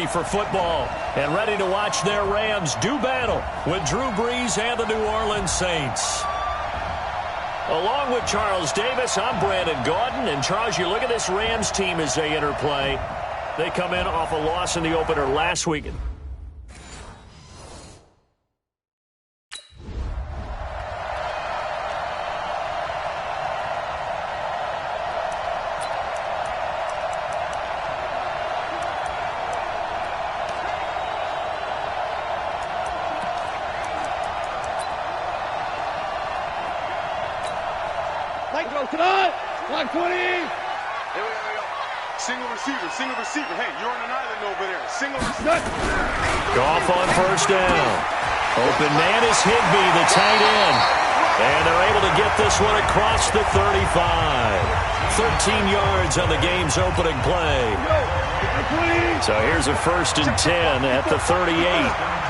ready for football and ready to watch their Rams do battle with Drew Brees and the New Orleans Saints. Along with Charles Davis, I'm Brandon Gaudin. And, Charles, you look at this Rams team as they interplay. They come in off a loss in the opener last week. Single receiver. Hey, you're on an island over there. Single receiver. Goff on first down. Open man is Higbee, the tight end. And they're able to get this one across the 35. 13 yards on the game's opening play. So here's a 1st and 10 at the 38.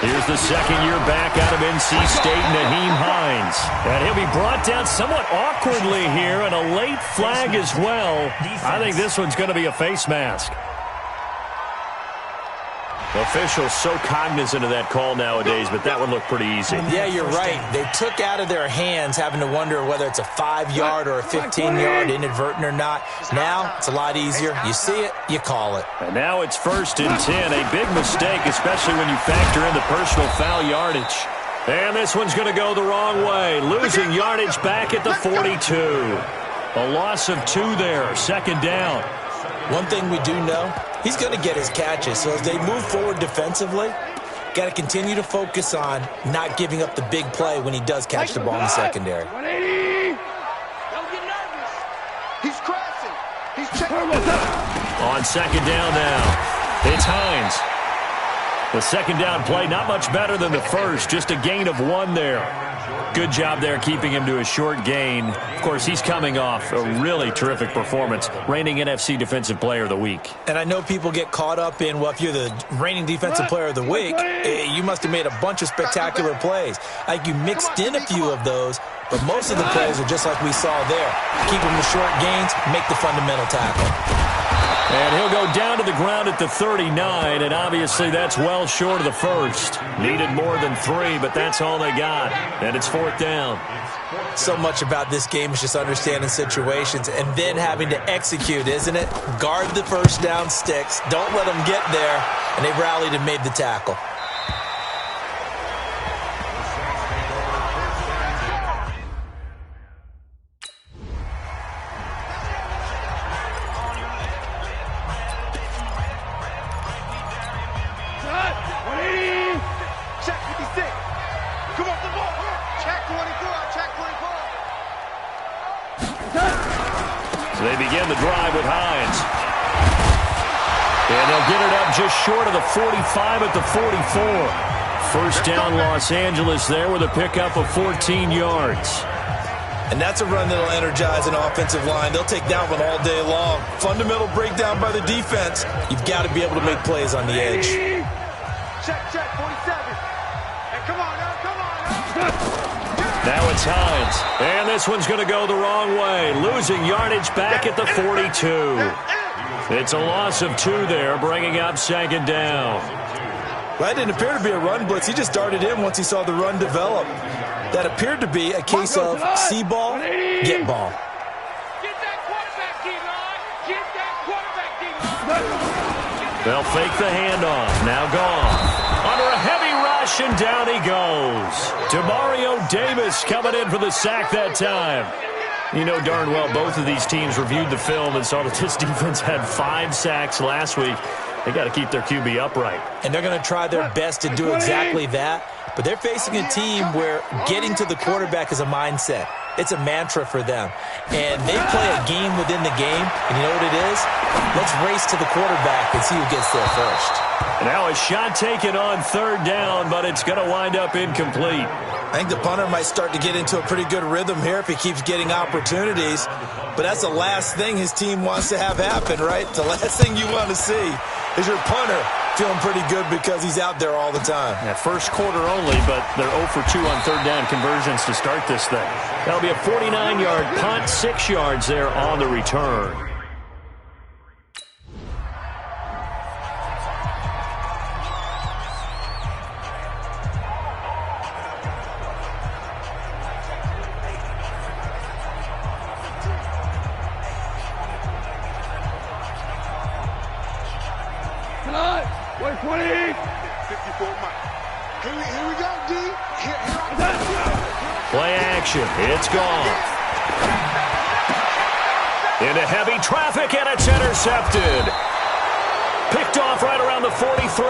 Here's the second-year back out of NC State, Nyheim Hines. And he'll be brought down somewhat awkwardly here, and a late flag as well. I think this one's going to be a face mask. Officials so cognizant of that call nowadays, but that would look pretty easy. Yeah, you're right. They took out of their hands having to wonder whether it's a 5-yard or a 15-yard, inadvertent or not. Now, it's a lot easier. You see it, you call it. And now it's 1st and 10. A big mistake, especially when you factor in the personal foul yardage. And this one's going to go the wrong way. Losing yardage back at the 42. A loss of 2 there. 2nd down. One thing we do know, he's going to get his catches. So as they move forward defensively, got to continue to focus on not giving up the big play when he does catch the ball in the secondary. 180. Don't get nervous. He's crashing. He's checking. On 2nd down now, it's Hines. The 2nd down play, not much better than the first, just a gain of 1 there. Good job there keeping him to a short gain. Of course, he's coming off a really terrific performance, reigning NFC Defensive Player of the Week. And I know people get caught up in, well, if you're the reigning Defensive Player of the Week, you must have made a bunch of spectacular plays. I think you mixed in a few of those, but most of the plays are just like we saw there. Keep them to short gains, make the fundamental tackle. And he'll go down to the ground at the 39, and obviously that's well short of the first. Needed more than 3, but that's all they got. And it's 4th down. So much about this game is just understanding situations and then having to execute, isn't it? Guard the first down sticks. Don't let them get there. And they rallied and made the tackle. They begin the drive with Hines. And they'll get it up just short of the 45 at the 44. 1st down Los Angeles there with a pickup of 14 yards. And that's a run that'll energize an offensive line. They'll take that one all day long. Fundamental breakdown by the defense. You've got to be able to make plays on the edge. Check, 47. And come on, now, come on. Now it's Hines. And this one's going to go the wrong way. Losing yardage back at the 42. It's a loss of 2 there, bringing up 2nd down. That didn't appear to be a run blitz. He just darted in once he saw the run develop. That appeared to be a case of see ball, get ball. Get that quarterback, D-line. Get that quarterback, D-line. They'll fake the handoff. Now gone. Under a heavy rush, and down he goes. Demario Davis coming in for the sack that time. You know darn well both of these teams reviewed the film and saw that this defense had 5 sacks last week. They got to keep their QB upright. And they're going to try their best to do exactly that. But they're facing a team where getting to the quarterback is a mindset. It's a mantra for them. And they play a game within the game. And you know what it is? Let's race to the quarterback and see who gets there first. And now a shot taken on 3rd down, but it's going to wind up incomplete. I think the punter might start to get into a pretty good rhythm here if he keeps getting opportunities. But that's the last thing his team wants to have happen, right? The last thing you want to see is your punter feeling pretty good because he's out there all the time. Yeah, first quarter only, but they're 0 for 2 on 3rd down conversions to start this thing. That'll be a 49-yard punt, 6 yards there on the return. 120. 54 Mike. Here we go, D. Play action. It's gone. Into heavy traffic, and it's intercepted. Picked off right around the 43.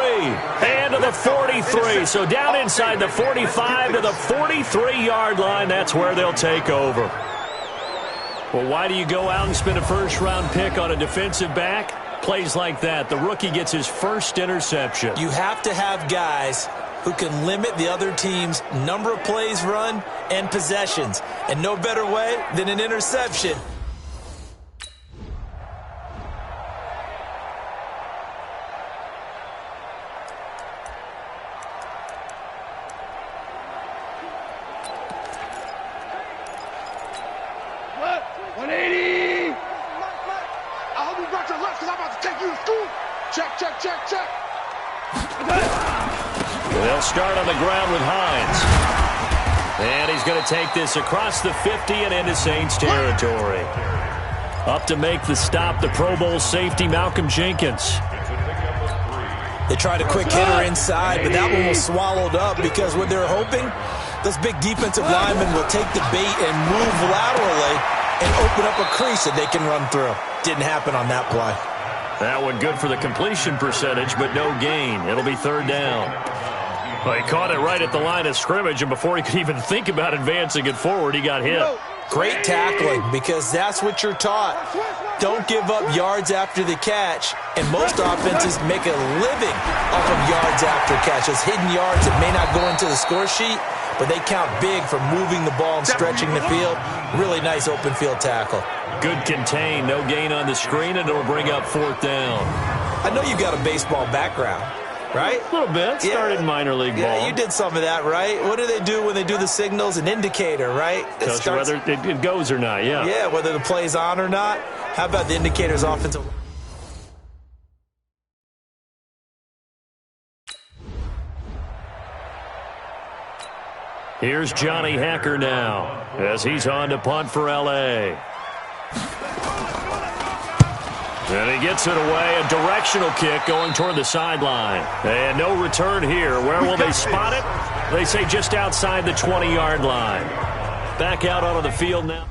And to the 43. So down inside the 45 to the 43-yard line. That's where they'll take over. Well, why do you go out and spend a first-round pick on a defensive back? Plays like that. The rookie gets his first interception. You have to have guys who can limit the other team's number of plays run and possessions. And no better way than an interception. They'll start on the ground with Hines. And he's going to take this across the 50 and into Saints territory. Up to make the stop, the Pro Bowl safety, Malcolm Jenkins. They tried a quick hitter inside, but that one was swallowed up because what they're hoping, those big defensive linemen will take the bait and move laterally and open up a crease that they can run through. Didn't happen on that play. That one good for the completion percentage, but no gain. It'll be third down. Well, he caught it right at the line of scrimmage, and before he could even think about advancing it forward, he got hit. Great tackling, because that's what you're taught. Don't give up yards after the catch, and most offenses make a living off of yards after catch. Those hidden yards that may not go into the score sheet, but they count big for moving the ball and stretching the field. Really nice open field tackle. Good contain, no gain on the screen, and it'll bring up fourth down. I know you got a baseball background, right? A little bit. Started in minor league ball. Yeah, you did some of that, right? What do they do when they do the signals? An indicator, right? Tells you whether it goes or not, yeah. Yeah, whether the play's on or not. How about the indicator's offensive? Here's Johnny Hacker now as he's on to punt for L.A. And he gets it away, a directional kick going toward the sideline. And no return here. Where will they spot it? They say just outside the 20-yard line. Back out onto the field now.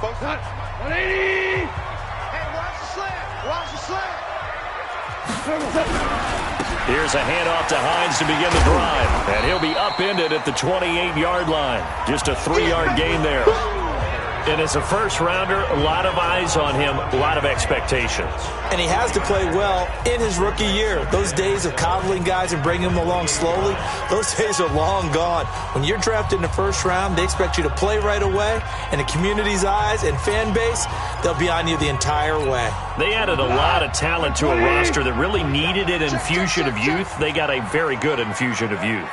Folks, 180! Hey, watch the slant! Watch the slant! Here's a handoff to Hines to begin the drive. And he'll be upended at the 28-yard line. Just a 3-yard gain there. And as a first-rounder, a lot of eyes on him, a lot of expectations. And he has to play well in his rookie year. Those days of coddling guys and bringing them along slowly, those days are long gone. When you're drafted in the first round, they expect you to play right away. And the community's eyes and fan base, they'll be on you the entire way. They added a lot of talent to a roster that really needed an infusion of youth. They got a very good infusion of youth.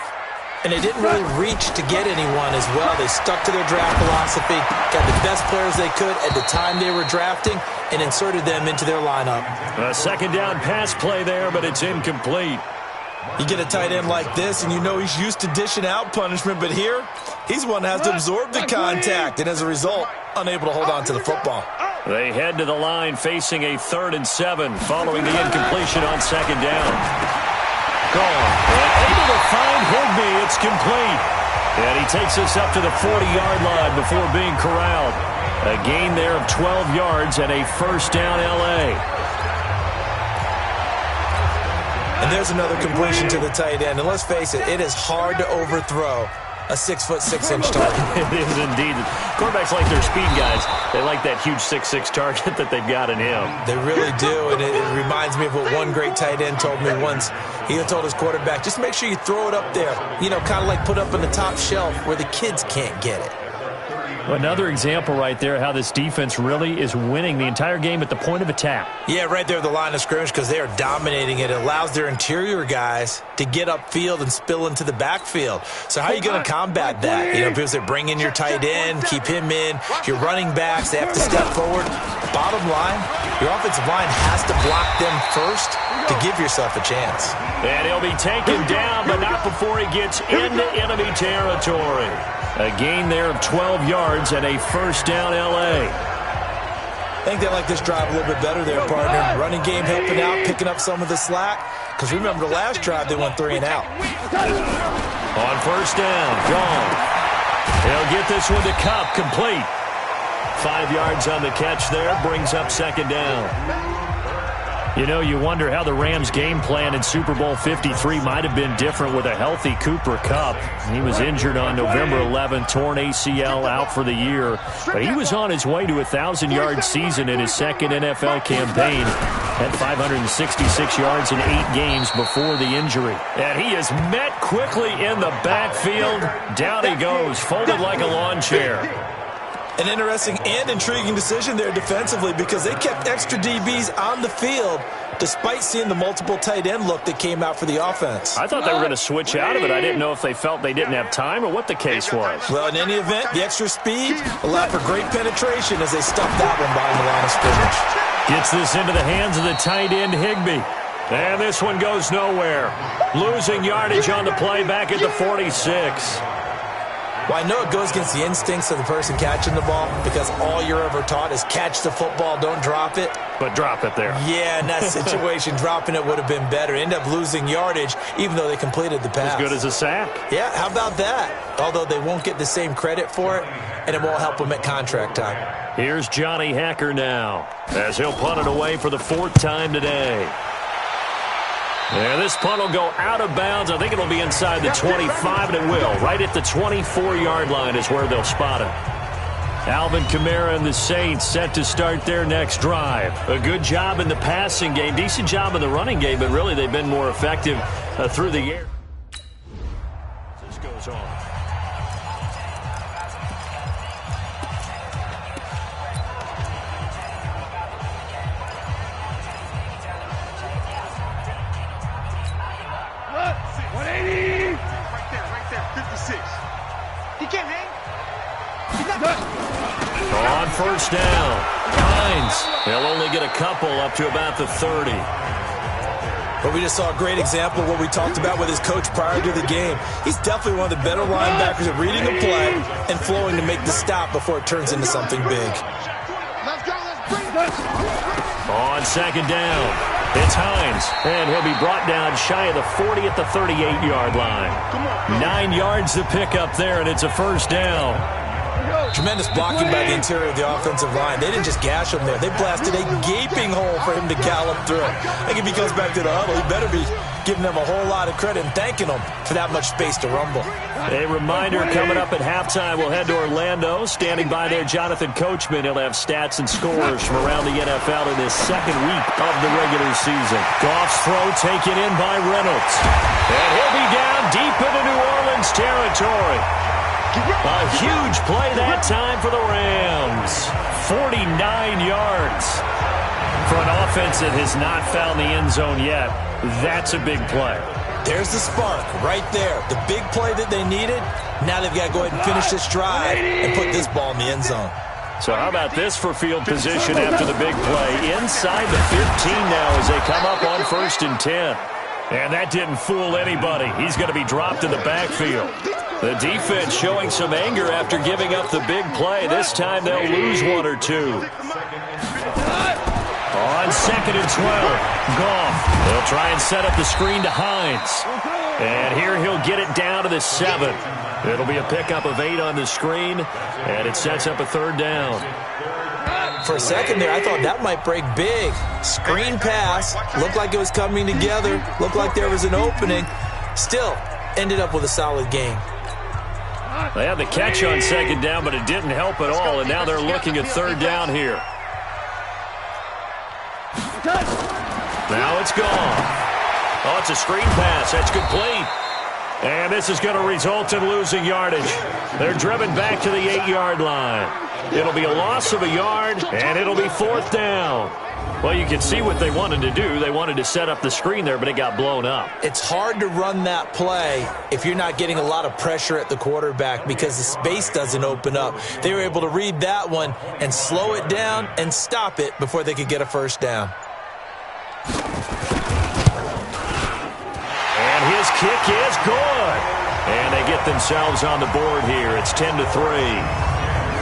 And they didn't really reach to get anyone as well. They stuck to their draft philosophy, got the best players they could at the time they were drafting, and inserted them into their lineup. A second down pass play there, but it's incomplete. You get a tight end like this, and you know he's used to dishing out punishment, but here, he's one that has to absorb the contact, and as a result, unable to hold on to the football. They head to the line facing a 3rd and 7 following the incompletion on second down. Gone. And able to find Higbee. It's complete. And he takes us up to the 40-yard line before being corralled. A gain there of 12 yards and a first down L.A. And there's another completion to the tight end. And let's face it, it is hard to overthrow a 6'6" target. It is indeed. Quarterbacks like their speed guys. They like that huge 6'6" target that they've got in him. They really do, and it reminds me of what one great tight end told me once. He told his quarterback, just make sure you throw it up there. You know, kind of like put up on the top shelf where the kids can't get it. Another example right there how this defense really is winning the entire game at the point of attack. Yeah, right there at the line of scrimmage because they are dominating it. It allows their interior guys to get upfield and spill into the backfield. So how are you going to combat that? You know, because they bring in your tight end, keep him in, your running backs, they have to step forward. Bottom line, your offensive line has to block them first to give yourself a chance. And he'll be taken down, but not before he gets into enemy territory. A gain there of 12 yards and a first down L.A. I think they like this drive a little bit better there, partner. Running game helping out, picking up some of the slack. Because remember, the last drive, they went 3 and out. On first down, gone. He'll get this one to Cup, complete. 5 yards on the catch there, brings up second down. You know, you wonder how the Rams' game plan in Super Bowl 53 might have been different with a healthy Cooper Kupp. He was injured on November 11th, torn ACL, out for the year. But he was on his way to a 1,000-yard season in his second NFL campaign. Had 566 yards in 8 games before the injury. And he is met quickly in the backfield. Down he goes, folded like a lawn chair. An interesting and intriguing decision there defensively because they kept extra DBs on the field despite seeing the multiple tight end look that came out for the offense. I thought they were going to switch out of it. I didn't know if they felt they didn't have time or what the case was. Well, in any event, the extra speed allowed for great penetration as they stuffed that one behind the line of scrimmage. Gets this into the hands of the tight end, Higbee. And this one goes nowhere. Losing yardage on the play back at the 46. Well, I know it goes against the instincts of the person catching the ball because all you're ever taught is catch the football, don't drop it. But drop it there. Yeah, in that situation, dropping it would have been better. End up losing yardage even though they completed the pass. As good as a sack. Yeah, how about that? Although they won't get the same credit for it, and it won't help them at contract time. Here's Johnny Hacker now as he'll punt it away for the 4th time today. Yeah, this punt will go out of bounds. I think it'll be inside the 25, and it will. Right at the 24-yard line is where they'll spot it. Alvin Kamara and the Saints set to start their next drive. A good job in the passing game, decent job in the running game, but really they've been more effective through the air. This goes on. On first down, Hines. He'll only get a couple up to about the 30. But we just saw a great example of what we talked about with his coach prior to the game. He's definitely one of the better linebackers at reading a play and flowing to make the stop before it turns into something big. On second down, it's Hines, and he'll be brought down shy of the 40 at the 38-yard line. 9 yards to pick up there, and it's a first down. Tremendous blocking by the interior of the offensive line. They didn't just gash him there. They blasted a gaping hole for him to gallop through. I think if he goes back to the huddle, he better be giving them a whole lot of credit and thanking them for that much space to rumble. A reminder coming up at halftime, we'll head to Orlando. Standing by there, Jonathan Coachman. He'll have stats and scores from around the NFL in this second week of the regular season. Goff's throw taken in by Reynolds. And he'll be down deep into New Orleans territory. A huge play that time for the Rams. 49 yards. For an offense that has not found the end zone yet, that's a big play. There's the spark right there. The big play that they needed. Now they've got to go ahead and finish this drive and put this ball in the end zone. So how about this for field position after the big play? Inside the 15 now as they come up on 1st and 10. And that didn't fool anybody. He's going to be dropped in the backfield. The defense showing some anger after giving up the big play. This time they'll lose 1 or 2. On 2nd and 12, Goff. They'll try and set up the screen to Hines. And here he'll get it down to the 7. It'll be a pickup of 8 on the screen, and it sets up a 3rd down. For a second there, I thought that might break big. Screen pass. Looked like it was coming together. Looked like there was an opening. Still, ended up with a solid game. They had the catch on 2nd down, but it didn't help at all, and now they're looking at 3rd down here. Now it's gone. Oh, it's a screen pass. That's complete. And this is going to result in losing yardage. They're driven back to the 8-yard line. It'll be a loss of a yard, and it'll be 4th down. Well, you can see what they wanted to do. They wanted to set up the screen there, but it got blown up. It's hard to run that play if you're not getting a lot of pressure at the quarterback because the space doesn't open up. They were able to read that one and slow it down and stop it before they could get a first down. And his kick is good. And they get themselves on the board here. It's 10-3.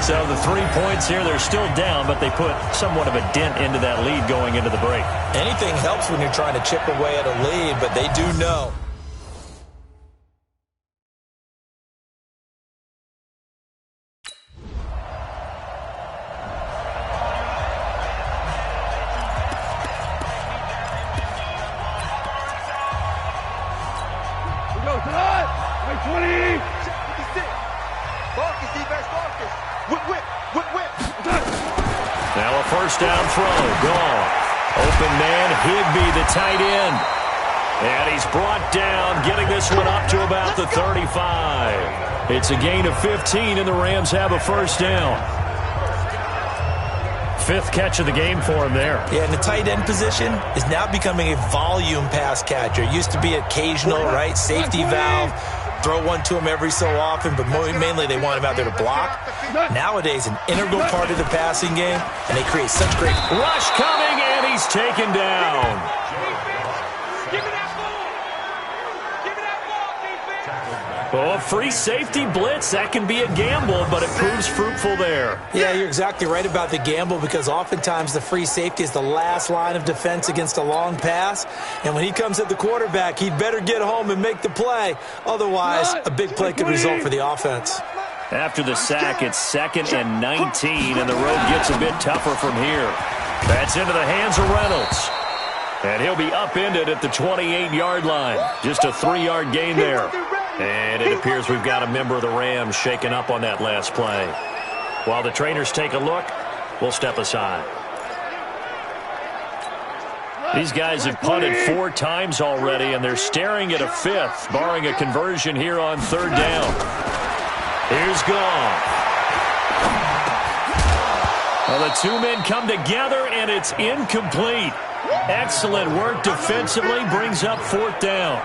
So the 3 points here, they're still down, but they put somewhat of a dent into that lead going into the break. Anything helps when you're trying to chip away at a lead, but they do know. We go tonight. 20. 56. Focus, defense, focus. Whip. Now a first down throw. Gone. Open man, Higby, the tight end. And he's brought down, getting this one up to about the 35. It's a gain of 15, and the Rams have a first down. 5th catch of the game for him there. Yeah, and the tight end position is now becoming a volume pass catcher. It used to be occasional, right? Safety valve. Throw one to him every so often, but mainly they want him out there to block. Nowadays, an integral part of the passing game, and they create such great... Rush coming, and he's taken down. Give me that ball. Give me that ball, defense. Oh, free safety blitz. That can be a gamble, but it proves fruitful there. Yeah, you're exactly right about the gamble because oftentimes the free safety is the last line of defense against a long pass. And when he comes at the quarterback, he'd better get home and make the play. Otherwise, a big play could result for the offense. After the sack, it's 2nd and 19, and the road gets a bit tougher from here. That's into the hands of Reynolds. And he'll be upended at the 28-yard line. Just a 3-yard gain there. And it appears we've got a member of the Rams shaken up on that last play. While the trainers take a look, we'll step aside. These guys have punted 4 times already, and they're staring at a 5th, barring a conversion here on 3rd down. Here's Goff. Well, the 2 men come together, and it's incomplete. Excellent work defensively, brings up 4th down.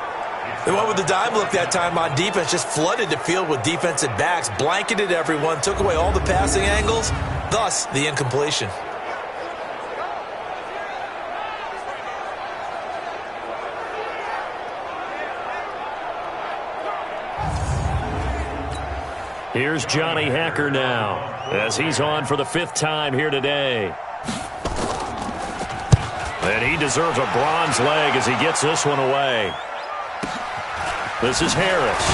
They went with the dime look that time on defense, just flooded the field with defensive backs, blanketed everyone, took away all the passing angles, thus the incompletion. Here's Johnny Hacker now, as he's on for the 5th time here today. And he deserves a bronze leg as he gets this one away. This is Harris.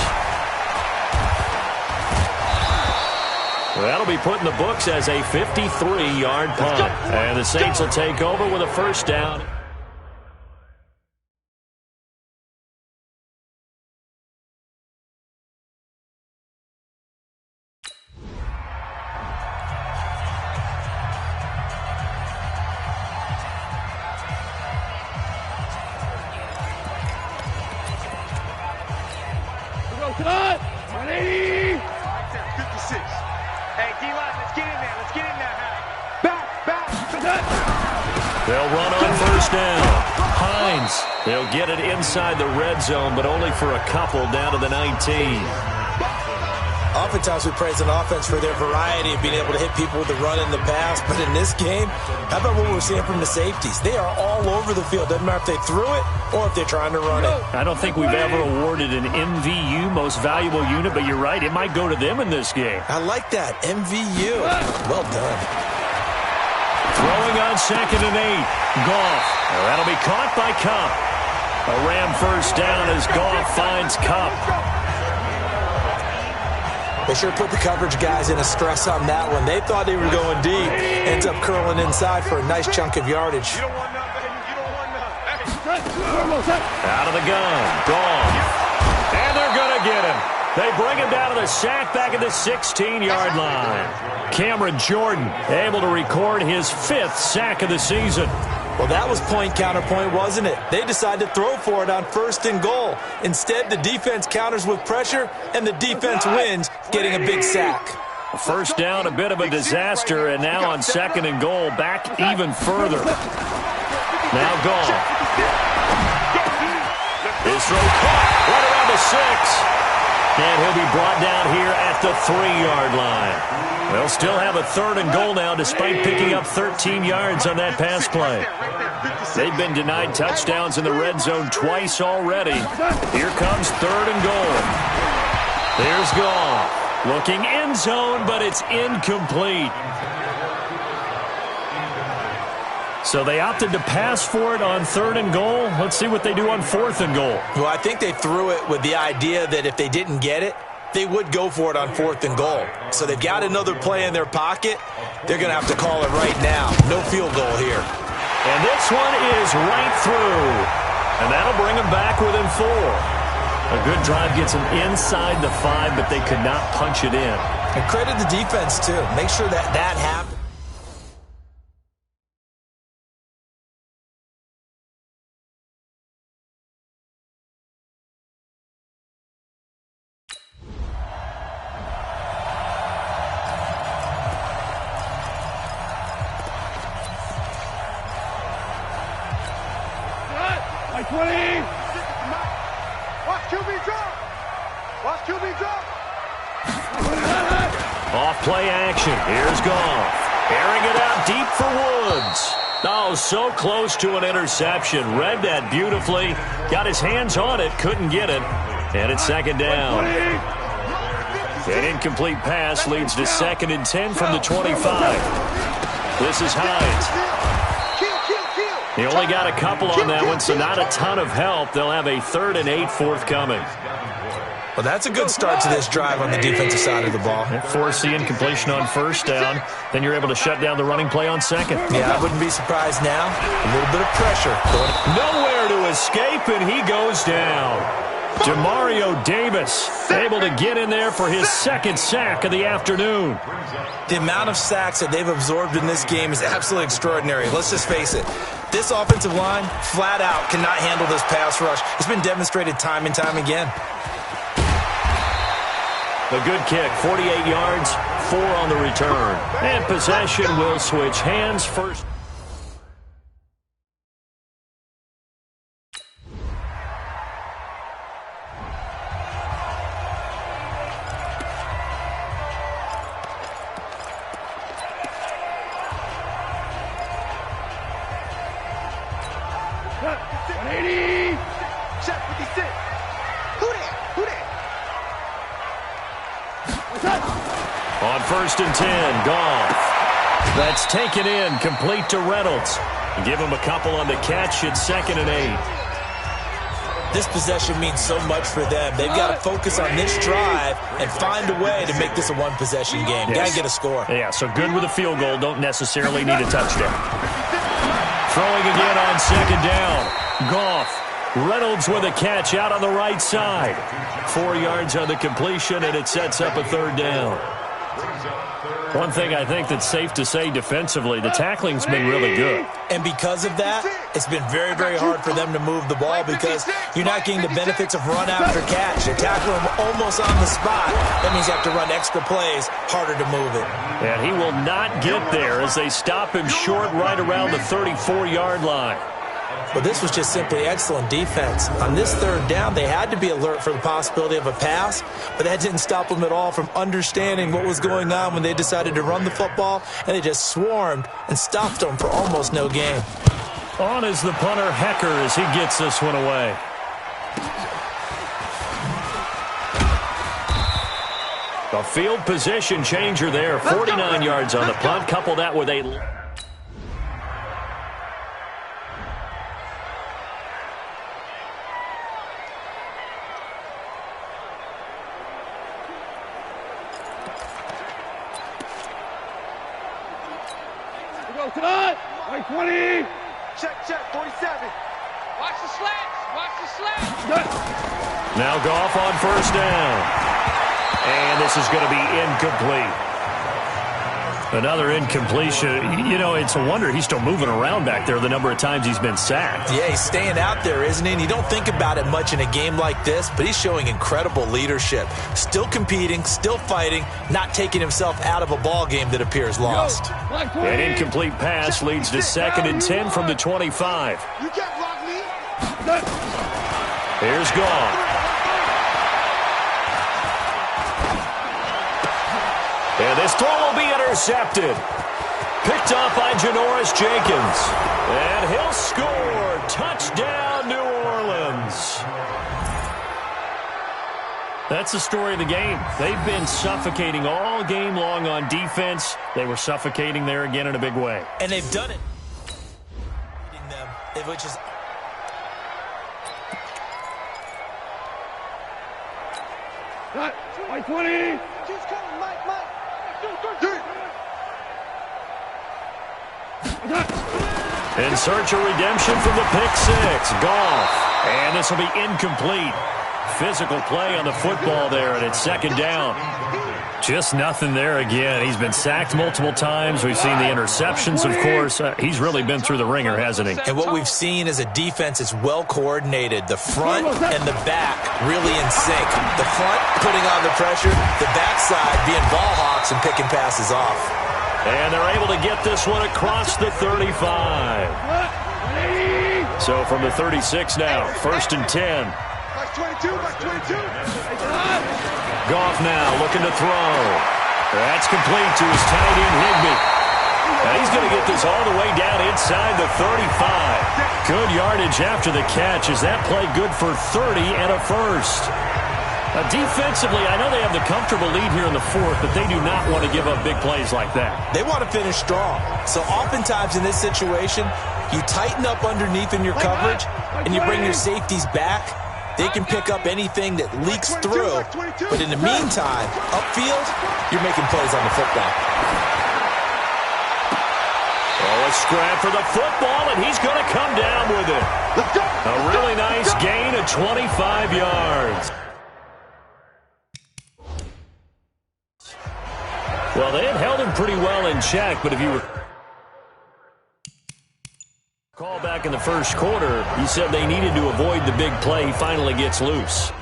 That'll be put in the books as a 53-yard punt. And the Saints will take over with a first down. Tonight, 180. 56. Hey, D-line, let's get in there. Let's get in there. Back. They'll run on first down. Hines, they'll get it inside the red zone, but only for a couple down to the 19. Oftentimes we praise an offense for their variety of being able to hit people with the run and the pass, but in this game, how about what we're seeing from the safeties? They are all over the field. Doesn't matter if they threw it or if they're trying to run it. I don't think we've ever awarded an MVU, most valuable unit, but you're right, it might go to them in this game. I like that, MVU. Well done. Throwing on 2nd and 8. Goff. That'll be caught by Kupp. A Ram first down as Goff finds Kupp. They sure put the coverage guys in a stress on that one. They thought they were going deep. Ends up curling inside for a nice chunk of yardage. You don't want nothing. You don't want nothing. Out of the gun. Goff. And they're going to get him. They bring him down to the sack back at the 16-yard line. Cameron Jordan able to record his 5th sack of the season. Well, that was point counterpoint, wasn't it? They decided to throw for it on 1st and goal. Instead, the defense counters with pressure, and the defense wins, getting a big sack. First down, a bit of a disaster, and now on 2nd and goal, back even further. Now gone. His throw caught right around the 6. And he'll be brought down here at the 3-yard line. They'll still have a 3rd and goal now despite picking up 13 yards on that pass play. They've been denied touchdowns in the red zone twice already. Here comes 3rd and goal. There's Goff. Looking end zone, but it's incomplete. So they opted to pass for it on 3rd and goal. Let's see what they do on 4th and goal. Well, I think they threw it with the idea that if they didn't get it, they would go for it on 4th and goal. So they've got another play in their pocket. They're going to have to call it right now. No field goal here. And this one is right through. And that'll bring them back within 4. A good drive gets them inside the 5, but they could not punch it in. And credit the defense, too. Make sure that happens. Off play action. Here's Goff. Airing it out deep for Woods. Oh, so close to an interception. Read that beautifully. Got his hands on it. Couldn't get it. And it's 2nd down. An incomplete pass leads to 2nd and 10 from the 25. This is Hines. He only got a couple on that one, so not a ton of help. They'll have a 3rd and 8 forthcoming. Well, that's a good start to this drive on the defensive side of the ball. Force the incompletion on 1st down. Then you're able to shut down the running play on 2nd. Yeah, I wouldn't be surprised now. A little bit of pressure. Nowhere to escape, and he goes down. Demario Davis able to get in there for his 2nd sack of the afternoon. The amount of sacks that they've absorbed in this game is absolutely extraordinary. Let's just face it. This offensive line, flat out, cannot handle this pass rush. It's been demonstrated time and time again. A good kick, 48 yards, 4 on the return. And possession will switch hands first. On 1st and 10, Goff. That's taken in, complete to Reynolds. Give him a couple on the catch at 2nd and 8. This possession means so much for them. They've got to focus on this drive and find a way to make this a one-possession game. Yes. Got to get a score. Yeah, so good with a field goal. Don't necessarily need a touchdown. Throwing again on 2nd down. Goff. Reynolds with a catch out on the right side. 4 yards on the completion, and it sets up a 3rd down. One thing I think that's safe to say defensively, the tackling's been really good. And because of that, it's been very, very hard for them to move the ball because you're not getting the benefits of run after catch. You tackle him almost on the spot. That means you have to run extra plays, harder to move it. And he will not get there as they stop him short right around the 34-yard line. But this was just simply excellent defense. On this 3rd down, they had to be alert for the possibility of a pass, but that didn't stop them at all from understanding what was going on when they decided to run the football, and they just swarmed and stopped them for almost no gain. On is the punter, Hecker, as he gets this one away. A field position changer there, 49 yards on the punt. Couple that with a... Tonight, right 20. Check, 47. Watch the slats. Now Goff on 1st down. And this is going to be incomplete. Another incompletion. You know, it's a wonder he's still moving around back there the number of times he's been sacked. Yeah, he's staying out there, isn't he? And you don't think about it much in a game like this, but he's showing incredible leadership. Still competing, still fighting, not taking himself out of a ball game that appears lost. An incomplete pass leads to 2nd and 10 from the 25. You can't block me. Here's Goff. And this throw will be intercepted. Picked off by Janoris Jenkins. And he'll score. Touchdown, New Orleans. That's the story of the game. They've been suffocating all game long on defense. They were suffocating there again in a big way. And they've done it. Which is... Cut. 20. Just coming, Mike. In search of redemption from the pick six. Goff. And this will be incomplete. Physical play on the football there, and it's 2nd down. Just nothing there again. He's been sacked multiple times. We've seen the interceptions, of course. He's really been through the ringer, hasn't he? And what we've seen is a defense that's well coordinated. The front and the back really in sync. The front putting on the pressure, the backside being ball hawks and picking passes off. And they're able to get this one across the 35. So from the 36 now, 1st and 10. 22. Goff now looking to throw. That's complete to his tight end, Higbee. And he's going to get this all the way down inside the 35. Good yardage after the catch. Is that play good for 30 and a first? Defensively, I know they have the comfortable lead here in the 4th, but they do not want to give up big plays like that. They want to finish strong. So oftentimes in this situation, you tighten up underneath in your coverage, and you bring your safeties back. They can pick up anything that leaks through, but in the meantime, upfield, you're making plays on the football. Oh, a scrap for the football, and he's going to come down with it. A really nice gain of 25 yards. Well, they had held him pretty well in check, but if you were call back in the first quarter, he said they needed to avoid the big play. He finally gets loose.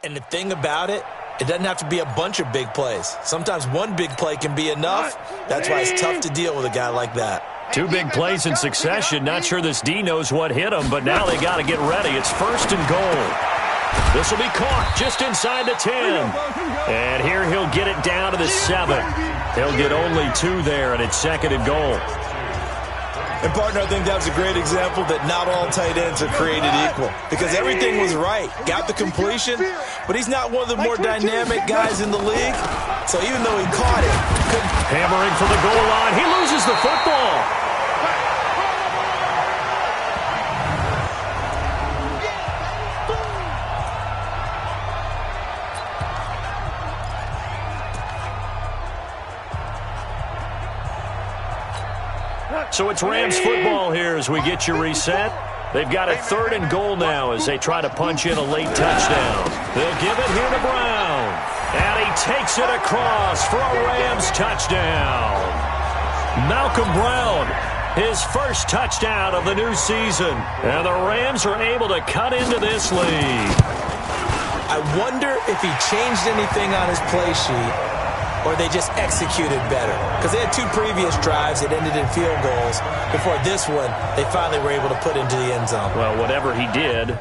And the thing about it, it doesn't have to be a bunch of big plays. Sometimes one big play can be enough. That's why it's tough to deal with a guy like that. 2 big plays in succession. Not sure this D knows what hit him, but now they got to get ready. It's 1st and goal. This will be caught just inside the 10. And here he'll get it down to the 7. He'll get only 2 there, and it's 2nd and goal. And, partner, I think that was a great example that not all tight ends are created equal. Because everything was right. Got the completion, but he's not one of the more dynamic guys in the league. So even though he caught it, couldn't... Hammering for the goal line. He loses the football. So it's Rams football here as we get you reset. They've got a 3rd and goal now as they try to punch in a late touchdown. They'll give it here to Brown. And he takes it across for a Rams touchdown. Malcolm Brown, his first touchdown of the new season. And the Rams are able to cut into this lead. I wonder if he changed anything on his play sheet, or they just executed better. Because they had 2 previous drives that ended in field goals. Before this one, they finally were able to put into the end zone. Well, whatever he did.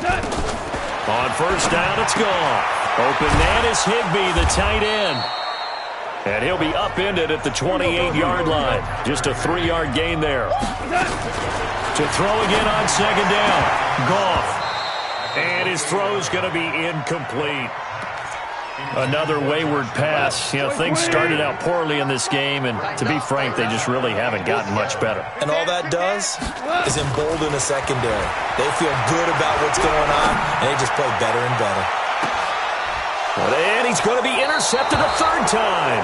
On first down, it's gone. Open man is Higbee, the tight end. And he'll be upended at the 28-yard line. Just a 3-yard gain there. To throw again on second down. Goff. And his throw's going to be incomplete. Another wayward pass. You know, things started out poorly in this game, and to be frank, they just really haven't gotten much better. And all that does is embolden the secondary. They feel good about what's going on, and they just play better and better. And he's going to be intercepted a third time.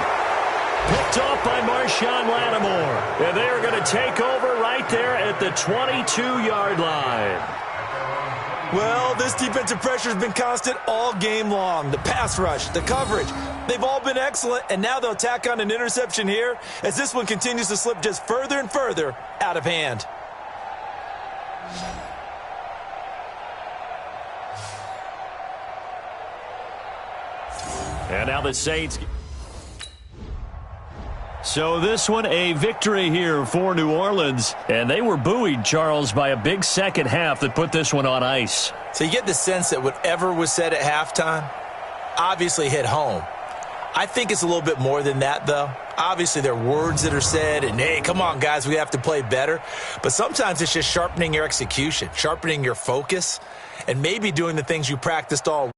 Picked off by Marshawn Lattimore. And they are going to take over right there at the 22-yard line. Well, this defensive pressure has been constant all game long. The pass rush, the coverage, they've all been excellent, and now they'll tack on an interception here as this one continues to slip just further and further out of hand. And now the Saints. So this one, a victory here for New Orleans. And they were buoyed, Charles, by a big second half that put this one on ice. So you get the sense that whatever was said at halftime obviously hit home. I think it's a little bit more than that, though. Obviously, there are words that are said, and, hey, come on, guys, we have to play better. But sometimes it's just sharpening your execution, sharpening your focus, and maybe doing the things you practiced all